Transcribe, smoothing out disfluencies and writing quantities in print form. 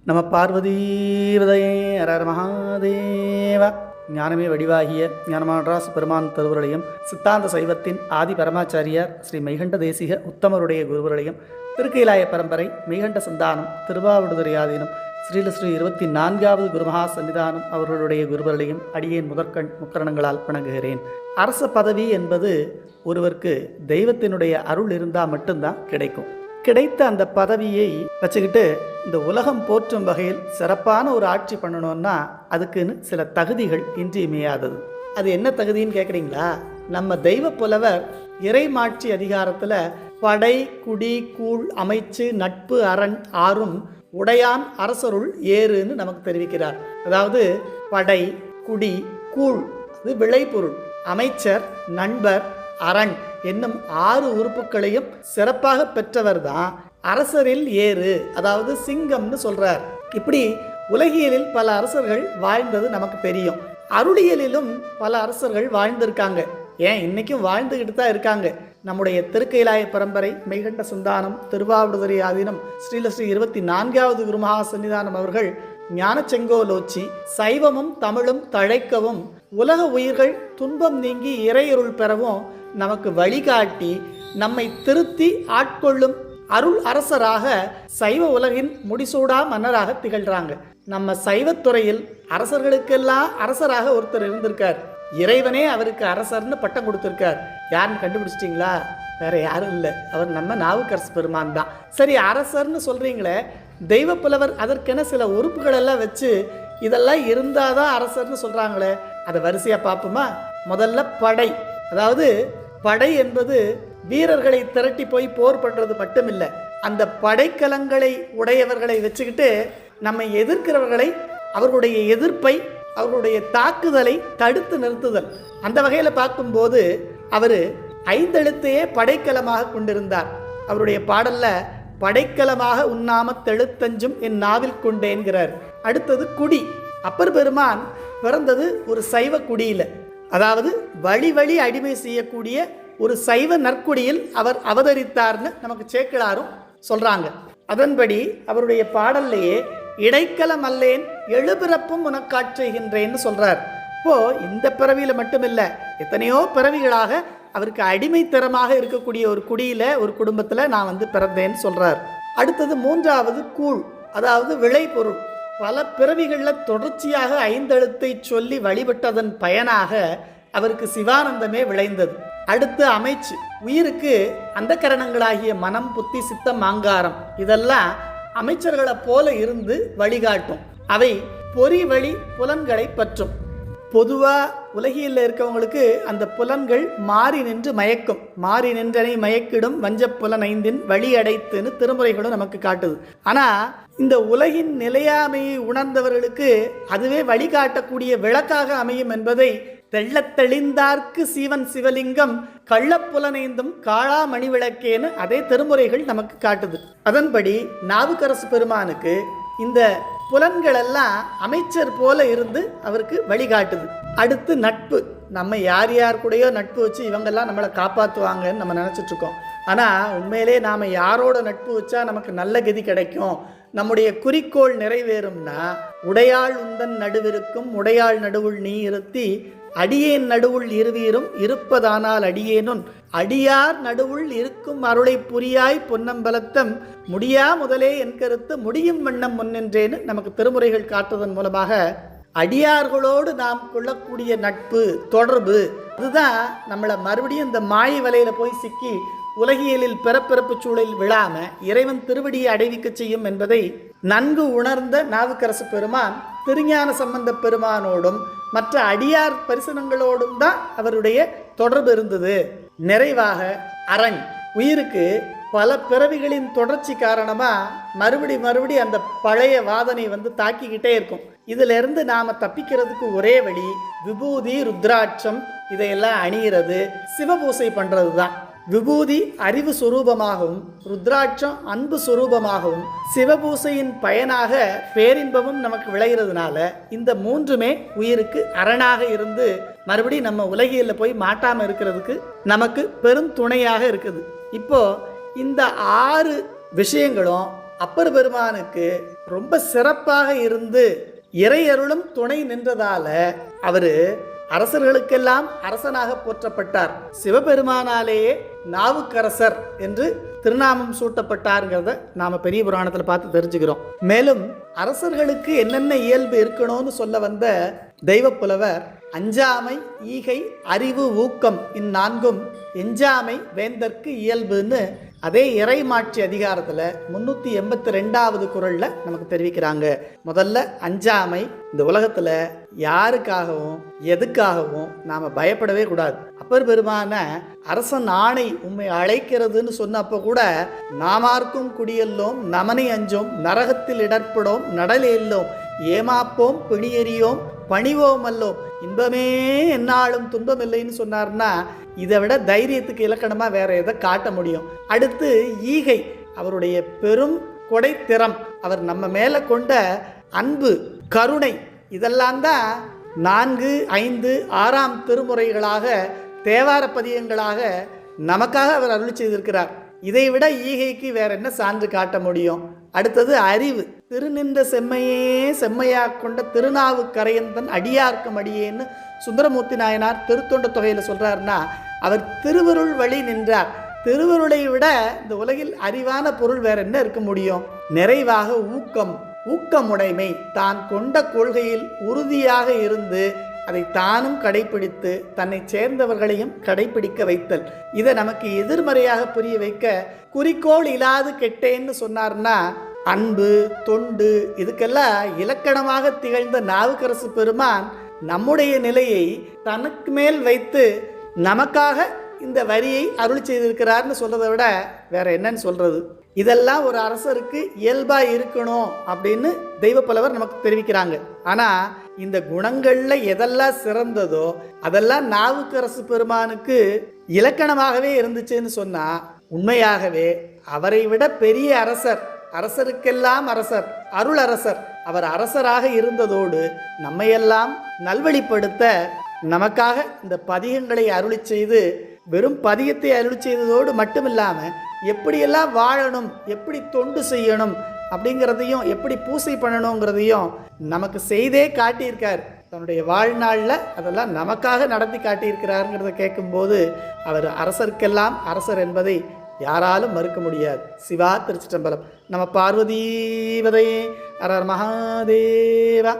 நம பார்வதீவதையே அரர் மகாதேவ. ஞானமே வடிவாகிய ஞானமானராசு பெருமான் திருவருளையும் சித்தாந்த சைவத்தின் ஆதி பரமாச்சாரியார் ஸ்ரீ மெய்கண்ட தேசிக உத்தமருடைய குருவருளையும் திருக்கைலாய பரம்பரை மெய்கண்ட சந்தானம் திருவாவடுதுறையாதீனம் ஸ்ரீ 24வது குருமகா சன்னிதானம் அவர்களுடைய குருவருளையும் அடியேன் முதற்கண் முக்கரணங்களால் வணங்குகிறேன். அரச பதவி என்பது ஒருவருக்கு தெய்வத்தினுடைய அருள் இருந்தால் மட்டும்தான் கிடைக்கும். கிடைத்த அந்த பதவியை வச்சுக்கிட்டு இந்த உலகம் போற்றும் வகையில் சிறப்பான ஒரு ஆட்சி பண்ணணும்னா அதுக்குன்னு சில தகுதிகள் இன்றியமையாதது. அது என்ன தகுதின்னு கேட்குறீங்களா? நம்ம தெய்வ புலவர் இறைமாட்சி அதிகாரத்தில் படை குடி கூழ் அமைச்சு நட்பு அரண் ஆறும் உடையான் அரசருள் ஏறுன்னு நமக்கு தெரிவிக்கிறார். அதாவது படை குடி கூழ் அது விளைபொருள், அமைச்சர் நண்பர் அரண் என்னும் 6 உறுப்புகளையும் சிறப்பாக பெற்றவர் தான் அரசரில் ஏறு, அதாவது சிங்கம்னு சொல்றார். இப்படி உலகியலில் பல அரசர்கள் வாழ்ந்தது நமக்கு தெரியும். அருளியலிலும் பல அரசர்கள் வாழ்ந்திருக்காங்க. ஏன் இன்னைக்கும் வாழ்ந்துகிட்டு தான் இருக்காங்க. நம்முடைய திருக்கைலாய பரம்பரை மெய்கண்ட சந்தானம் திருவாவடுதுறை ஆதீனம் ஸ்ரீ 24வது குருமகா சன்னிதானம் அவர்கள் ஞான செங்கோலோச்சி சைவமும் தமிழும் தழைக்கவும் உலக உயிர்கள் துன்பம் நீங்கி இறையருள் பெறவும் நமக்கு வழிகாட்டி நம்மை திருத்தி ஆட்கொள்ளும் அருள் அரசராக சைவ உலகின் முடிசூடா மன்னராக திகழ்றாங்க. நம்ம சைவத்துறையில் அரசர்களுக்கெல்லாம் அரசராக ஒருத்தர் இருந்திருக்கார். இறைவனே அவருக்கு அரசர்னு பட்டம் கொடுத்திருக்கார். யாருன்னு கண்டுபிடிச்சிட்டிங்களா? வேற யாரும் இல்லை, அவர் நம்ம நாவுக்கரசு பெருமான் தான். சரி, அரசர்னு சொல்றீங்களே, தெய்வ புலவர் அதற்கென சில உறுப்புகள் எல்லாம் வச்சு இதெல்லாம் இருந்தாதான் அரசர்னு சொல்றாங்களே, அதை வரிசையா பார்ப்போமா? முதல்ல படை. அதாவது படை என்பது வீரர்களை திரட்டி போய் போர் பண்றது மட்டுமில்லை, அந்த படைக்கலங்களை உடையவர்களை வச்சுக்கிட்டு நம்மை எதிர்க்கிறவர்களை அவர்களுடைய எதிர்ப்பை அவர்களுடைய தாக்குதலை தடுத்து நிறுத்துதல். அந்த வகையில் பார்க்கும்போது அவர் 5 எழுத்தையே படைக்கலமாக கொண்டிருந்தார். அவருடைய பாடல்ல படைக்கலமாக உண்ணாம தெழுத்தஞ்சும் என் நாவில் கொண்டேன்கிறார். அடுத்தது குடி. அப்பர் பெருமான் பிறந்தது ஒரு சைவ குடியில, அதாவது வழி வழி அடிமை செய்யக்கூடிய ஒரு சைவ நற்குடியில் அவர் அவதரித்தார்னு நமக்கு சேக்கிழாரும் சொல்றாங்க. அதன்படி அவருடைய பாடல்லையே இடைக்கலம் அல்லேன் எழுபிறப்பும் உனக்காற்றுகின்றேன்னு சொல்றார். இப்போ இந்த பிறவியில மட்டுமில்லை, எத்தனையோ பிறவிகளாக அவருக்கு அடிமைத்தரமாக இருக்கக்கூடிய ஒரு குடியில ஒரு குடும்பத்துல நான் பிறந்தேன்னு சொல்றார். அடுத்தது 3வது கூழ், அதாவது விளைபொருள். பல பிறவிகளில் தொடர்ச்சியாக 5 எழுத்தை சொல்லி வழிபட்டதன் பயனாக அவருக்கு சிவானந்தமே விளைந்தது. அடுத்து அமைச்சு. உயிருக்கு அந்த கரணங்களாகிய மனம் புத்தி சித்தம் ஆங்காரம் இதெல்லாம் அமைச்சர்களை போல இருந்து வழிகாட்டும். அவை பொறி வழி புலன்களை பற்றும். பொதுவாக உலகியில் இருக்கவங்களுக்கு அந்த புலன்கள் மாறி நின்று மயக்கும். மாறி நின்றனை மயக்கிடும் வஞ்ச புலன் 5 வழி அடைத்துன்னு திருமுறைகளும் நமக்கு காட்டுது. ஆனால் இந்த உலகின் நிலையாமையை உணர்ந்தவர்களுக்கு அதுவே வழிகாட்டக்கூடிய விளக்காக அமையும் என்பதை தெள்ளத் தெளிந்தார்க்கு சீவன் சிவலிங்கம் கள்ளப்புலனைந்தும் காளா மணி விளக்கேன்னு அதே திருமுறைகள் நமக்கு காட்டுது. அதன்படி நாவுக்கரசு பெருமானுக்கு இந்த புலன்கள் எல்லாம் அமைச்சர் போல இருந்து அவருக்கு வழிகாட்டுது. அடுத்து நட்பு. நம்ம யார் யார் கூடயோ நட்பு வச்சு இவங்கெல்லாம் நம்மளை காப்பாற்றுவாங்கன்னு நம்ம நினச்சிட்டு இருக்கோம். ஆனால் உண்மையிலே நாம் யாரோட நட்பு வச்சா நமக்கு நல்ல கதி கிடைக்கும், நம்முடைய குறிக்கோள் நிறைவேறும்னா, உடையாள் உந்தன் நடுவிருக்கும் உடையாள் நடுவுள் நீ இருத்தி அடியேன் நடுவுள் இருவீரும் இருப்பதானால் அடியேனும் அடியார் நடுவுள் இருக்கும் அருளை புரியாய் பொன்னம்பலத்தம் முடியா முதலே என் கருத்து முடியும் வண்ணம் முன்னின்றேன்னு நமக்கு திருமுறைகள் காட்டுவதன் மூலமாக அடியார்களோடு நாம் கொள்ளக்கூடிய நட்பு தொடர்பு அதுதான் நம்மளை மறுபடியும் இந்த மாய வலையில போய் சிக்கி உலகியலில் பிறப்பிறப்பு சூழலில் விழாம இறைவன் திருவடியை அடைவிக்க செய்யும் என்பதை நன்கு உணர்ந்த நாவுக்கரசு பெருமான் திருஞான சம்பந்த பெருமானோடும் மற்ற அடியார் பரிசனங்களோடும் தான் அவருடைய தொடர்பு இருந்தது. நிறைவாக அரண். உயிருக்கு பல பிறவிகளின் தொடர்ச்சி காரணமா மறுபடி அந்த பழைய வாதனை தாக்கிக்கிட்டே இருக்கும். இதுல இருந்து நாம தப்பிக்கிறதுக்கு ஒரே வழி விபூதி ருத்ராட்சம் இதையெல்லாம் அணிகிறது, சிவபூசை பண்றது தான். விபூதி அறிவு சுரூபமாகவும் ருத்ராட்சம் அன்பு சுரூபமாகவும் சிவபூசையின் பயனாக பேரின்பமும் நமக்கு விளைகிறதுனால இந்த 3மே உயிருக்கு அரணாக இருந்து மறுபடியும் நம்ம உலகியல்ல போய் மாட்டாமல் இருக்கிறதுக்கு நமக்கு பெரும் துணையாக இருக்குது. இப்போ இந்த 6 விஷயங்களும் அப்பர் பெருமானுக்கு ரொம்ப சிறப்பாக இருந்து இறையருளும் துணை நின்றதால அவர் அரசர்களுக்கெல்லாம் அரசனாக போற்றப்பட்டார். சிவபெருமானாலேயே நாவுக்கரசர் என்று திருநாமம் சூட்டப்பட்டாருங்கிறத நாம பெரிய புராணத்தில் பார்த்து தெரிஞ்சுக்கிறோம். மேலும் அரசர்களுக்கு என்னென்ன இயல்பு இருக்கணும்னு சொல்ல வந்த தெய்வப்புலவர் அஞ்சாமை, ஈகை, அறிவு, ஊக்கம் இந்நான்கும் எஞ்சாமை வேந்தற்கு இயல்புன்னு அதே இறைமாட்சி அதிகாரத்தில் 382வது குறளில் நமக்கு தெரிவிக்கிறாங்க. முதல்ல அஞ்சாமை. இந்த உலகத்தில் யாருக்காகவும் எதுக்காகவும் நாம் பயப்படவே கூடாது. அப்பர் பெருமான அரசன் ஆணை உம்மை அழைக்கிறதுன்னு சொன்னப்போ கூட நாமார்க்கும் குடியெல்லோம் நமனை அஞ்சோம் நரகத்தில் இடர்படோம் நடலெல்லோம் ஏமாப்போம் பிணியறியோம் பணிவோம் அல்லோம் இன்பமே என்னாலும் துன்பம் இல்லைன்னு சொன்னார்னா இதை விட தைரியத்துக்கு இலக்கணமாக வேற எதை காட்ட முடியும்? அடுத்து ஈகை, அவருடைய பெரும் கொடைத்திறம், அவர் நம்ம மேலே கொண்ட அன்பு, கருணை, இதெல்லாம் தான் 4, 5, 6ஆம் திருமுறைகளாக தேவார பதியங்களாக நமக்காக அவர் அருள் செய்திருக்கிறார். இதை விட ஈகைக்கு வேற என்ன சான்று காட்ட முடியும்? அடுத்தது அறிவு. திருநின்ற செம்மையே செம்மையா கொண்ட திருநாவுக்கரையந்தன் அடியார்க்கும் அடியேன்னு சுந்தரமூர்த்தி நாயனார் திருத்தொண்ட தொகையில் சொல்றாருன்னா அவர் திருவருள் வழி நின்றார். திருவருளை விட இந்த உலகில் அறிவான பொருள் வேற என்ன இருக்க முடியும்? நிறைவாக ஊக்கம், ஊக்கமுடைமை, தான் கொண்ட கொள்கையில் உறுதியாக இருந்து அதை தானும் கடைபிடித்து தன்னை சேர்ந்தவர்களையும் கடைபிடிக்க வைத்தல். இதை நமக்கு எதிர்மறையாக புரிய வைக்க குறிக்கோள் இல்லாது கெட்டேன்னு சொன்னார்னா அன்பு, தொண்டு, இதுக்கெல்லாம் இலக்கணமாக திகழ்ந்த நாவுக்கரசு பெருமான் நம்முடைய நிலையை தனக்கு மேல் வைத்து நமக்காக இந்த வரியை அருள் செய்திருக்கிறார்னு சொல்றதை விட வேற என்னன்னு சொல்றது? இதெல்லாம் ஒரு அரசருக்கு இயல்பா இருக்கணும் அப்படின்னு தெய்வப்புலவர் நமக்கு தெரிவிக்கிறாங்க. ஆனா இந்த குணங்கள்ல எதெல்லாம் சிறந்ததோ அதெல்லாம் நாவுக்கரசு பெருமானுக்கு இலக்கணமாகவே இருந்துச்சுன்னு சொன்னா உண்மையாகவே அவரை விட பெரிய அரசர், அரசருக்கெல்லாம் அரசர், அருள் அரசர், அவர் அரசராக இருந்ததோடு நம்மையெல்லாம் நல்வழிப்படுத்த நமக்காக இந்த பதிகங்களை அருளி செய்து, வெறும் பதிகத்தை அருளி செய்ததோடு மட்டுமில்லாமல் எப்படியெல்லாம் வாழணும், எப்படி தொண்டு செய்யணும் அப்படிங்கிறதையும், எப்படி பூசை பண்ணணுங்கிறதையும் நமக்கு செய்தே காட்டியிருக்கார். தன்னுடைய வாழ்நாளில் அதெல்லாம் நமக்காக நடத்தி காட்டியிருக்கிறாருங்கிறத கேட்கும்போது அவர் அரசருக்கெல்லாம் அரசர் என்பதை யாராலும் மறுக்க முடியாது. சிவா திருச்சிற்றம்பலம். நம்ம பார்வதீவதையே அரர் மகாதேவா.